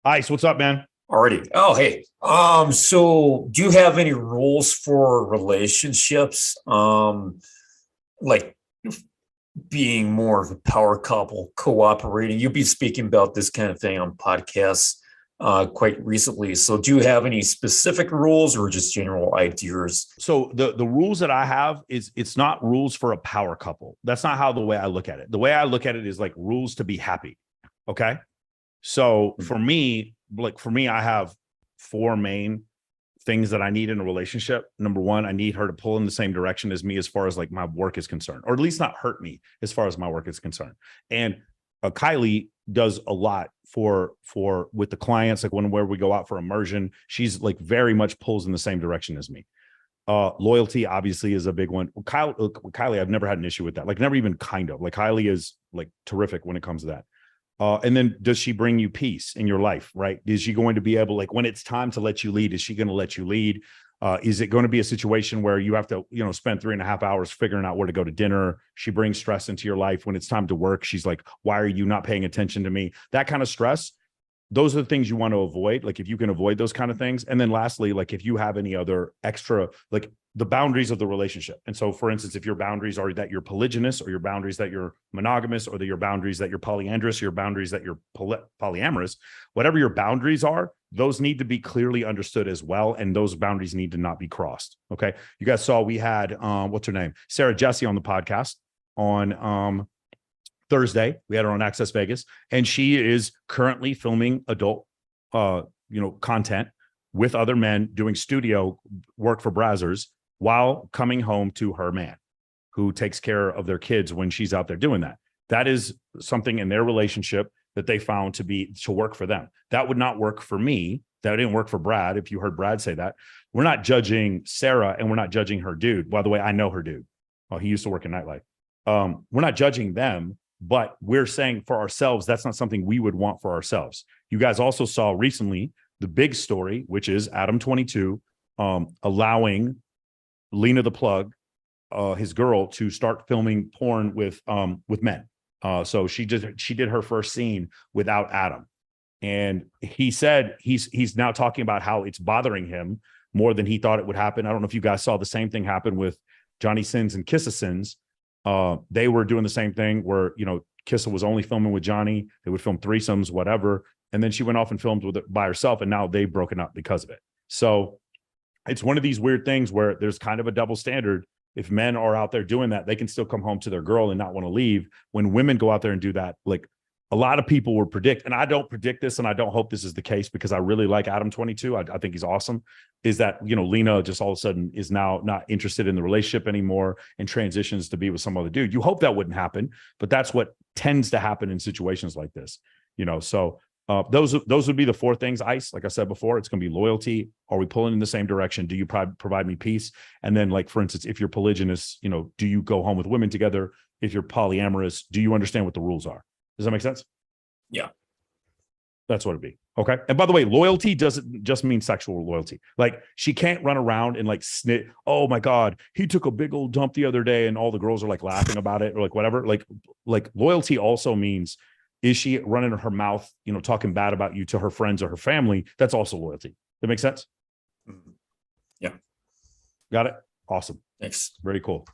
Ice, what's up, man? Already. Oh, hey. So do you have any rules for relationships? Like being more of a power couple, cooperating. You've been speaking about this kind of thing on podcasts quite recently. So do you have any specific rules or just general ideas? So the rules that I have is it's not rules for a power couple. That's not how the way I look at it. The way I look at it is like rules to be happy. Okay. So for me, I have four main things that I need in a relationship. Number one, I need her to pull in the same direction as me as far as like my work is concerned, or at least not hurt me as far as my work is concerned. And Kylie does a lot for with the clients, like where we go out for immersion. She's like very much pulls in the same direction as me. Loyalty obviously is a big one. Kylie, I've never had an issue with that. Like never even kind of like Kylie is like terrific when it comes to that. And then does she bring you peace in your life, right? Is she going to be able, like when it's time to let you lead, is she going to let you lead? Is it going to be a situation where you have to, spend 3.5 hours figuring out where to go to dinner? She brings stress into your life when it's time to work. She's like, why are you not paying attention to me? That kind of stress. Those are the things you want to avoid. Like if you can avoid those kind of things. And then lastly, like if you have any other extra, like the boundaries of the relationship. And so for instance, if your boundaries are that you're polygynous, or your boundaries that you're monogamous, or that your boundaries that you're polyandrous, or your boundaries that you're polyamorous, whatever your boundaries are, those need to be clearly understood as well. And those boundaries need to not be crossed. Okay. You guys saw we had, what's her name? Sarah Jesse on the podcast on, Thursday. We had her on Access Vegas, and she is currently filming adult, content with other men doing studio work for Brazzers while coming home to her man who takes care of their kids when she's out there doing that. That is something in their relationship that they found to work for them. That would not work for me. That didn't work for Brad. If you heard Brad say that, we're not judging Sarah and we're not judging her dude. By the way, I know her dude. Oh, he used to work in nightlife. We're not judging them. But we're saying for ourselves, that's not something we would want for ourselves. You guys also saw recently the big story, which is Adam 22 allowing Lena the Plug, his girl, to start filming porn with men. So she did her first scene without Adam, and he said he's now talking about how it's bothering him more than he thought it would happen. I don't know if you guys saw the same thing happen with Johnny Sins and Kissa Sins. They were doing the same thing where, Kissa was only filming with Johnny. They would film threesomes, whatever. And then she went off and filmed with it by herself. And now they've broken up because of it. So it's one of these weird things where there's kind of a double standard. If men are out there doing that, they can still come home to their girl and not want to leave. When women go out there and do that, like a lot of people would predict, and I don't predict this, and I don't hope this is the case because I really like Adam 22. I think he's awesome. Is that, Lena just all of a sudden is now not interested in the relationship anymore and transitions to be with some other dude. You hope that wouldn't happen, but that's what tends to happen in situations like this, So those would be the four things, Ice. Like I said before, it's going to be loyalty. Are we pulling in the same direction? Do you provide me peace? And then, like, for instance, if you're polygynous, do you go home with women together? If you're polyamorous, do you understand what the rules are? Does that make sense? Yeah. That's what it'd be. Okay. And by the way, loyalty doesn't just mean sexual loyalty. Like she can't run around and like snit. Oh my God, he took a big old dump the other day and all the girls are like laughing about it or like whatever. Like loyalty also means, is she running her mouth, talking bad about you to her friends or her family? That's also loyalty. That makes sense? Yeah. Got it? Awesome. Thanks. Very cool.